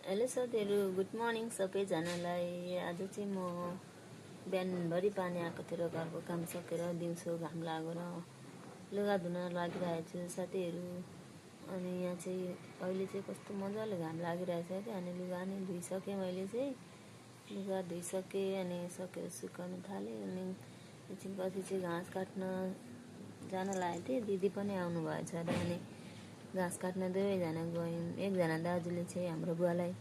Hello साथीहरू, good morning सबैजनालाई। आज चाहिँ म बिहानभरि पानी आएको थियो, घरको काम सकेर दिउँसो घाम लागेर लुगा धुन लागिरहेको छु साथीहरू। अनि यहाँ चाहिँ अहिले चाहिँ कस्तो मजाले घाम लागिरहेछ क्या। अनि लुगा नि धोइसकेँ, मैले चाहिँ लुगा धोइसकेँ अनि सकेर सुकाउनु थालेँ। अनि एकछिनपछि चाहिँ घाँस काट्न जान लागेको थिएँ, दिदी पनि आउनु भएछ र अनि घाँस काट्न दुवैजना गयौँ। एकजना दाजुले चाहिँ हाम्रो बुवालाई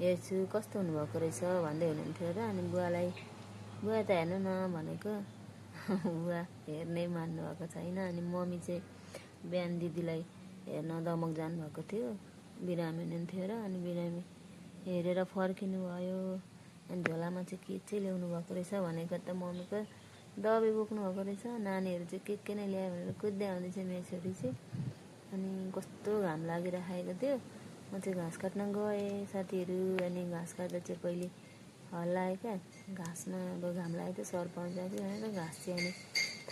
हेर्छु कस्तो हुनुभएको रहेछ भन्दै हुनुहुन्थ्यो र अनि बुवा त हेर्नु न भनेको बुवा हेर्नै मान्नुभएको छैन। अनि मम्मी चाहिँ बिहान दिदीलाई हेर्न दमक जानुभएको थियो, बिरामी हुनुहुन्थ्यो र अनि बिरामी हेरेर फर्किनु भयो। अनि झोलामा चाहिँ के चाहिँ ल्याउनु भएको रहेछ भनेको त मम्मीको दबाई बोक्नु भएको रहेछ। नानीहरू चाहिँ के नै ल्यायो भनेर कुद्दै आउँदैछ मेरो छोरी चाहिँ। अनि कस्तो घाम लागिरहेको थियो। म चाहिँ घाँस काट्न गएँ साथीहरू। अनि घाँस काट्दा चाहिँ पहिले हल्लाएँ क्या, घाँसमा अब घाम लागेको थियो सर पाउँछ कि भनेर घाँस चाहिँ अनि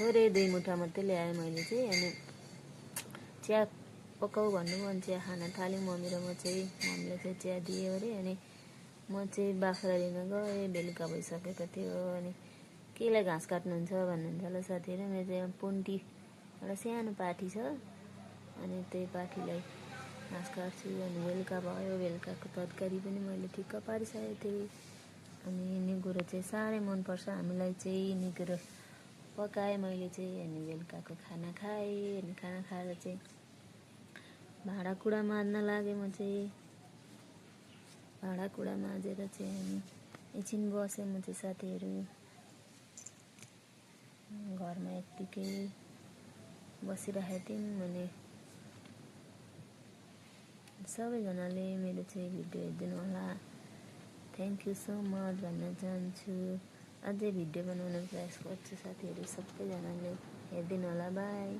थोरै 2 मुठा मात्रै ल्याएँ मैले चाहिँ। अनि चिया पकाऊ भन्नुभयो, अनि चिया खान थाल्यौँ मम्मी र म चाहिँ। मम्मीले चाहिँ चिया दियो अरे। अनि म चाहिँ बाख्रा लिन गएँ, बेलुका भइसकेको थियो। अनि केलाई घाँस काट्नुहुन्छ भन्नुहुन्छ होला साथीहरू। मेरो चाहिँ पुन्टी एउटा सानो पाठी छ, अनि त्यही पाठीलाई घाँस काट्छु। अनि बेलुका भयो, बेलुकाको तरकारी पनि मैले ठिक्क पारिसकेको थिएँ। अनि निगुरो चाहिँ साह्रै मनपर्छ हामीलाई चाहिँ, निगुरो पकाएँ मैले चाहिँ। अनि बेलुकाको खाना खाएँ। अनि खाना खाएर चाहिँ भाँडाकुँडा माझ्न लागेँ म चाहिँ। भाँडाकुँडा माझेर चाहिँ अनि एकछिन बसेँ म चाहिँ साथीहरू। घरमा यत्तिकै बसिरहेको थियौँ। अनि सबैजनाले मेरो चाहिँ भिडियो हेरिदिनु होला, थ्याङ्क यू सो मच भन्न चाहन्छु। अझै भिडियो बनाउने प्रयास गर्छु साथीहरू, सबैजनाले हेरिदिनु होला, बाई।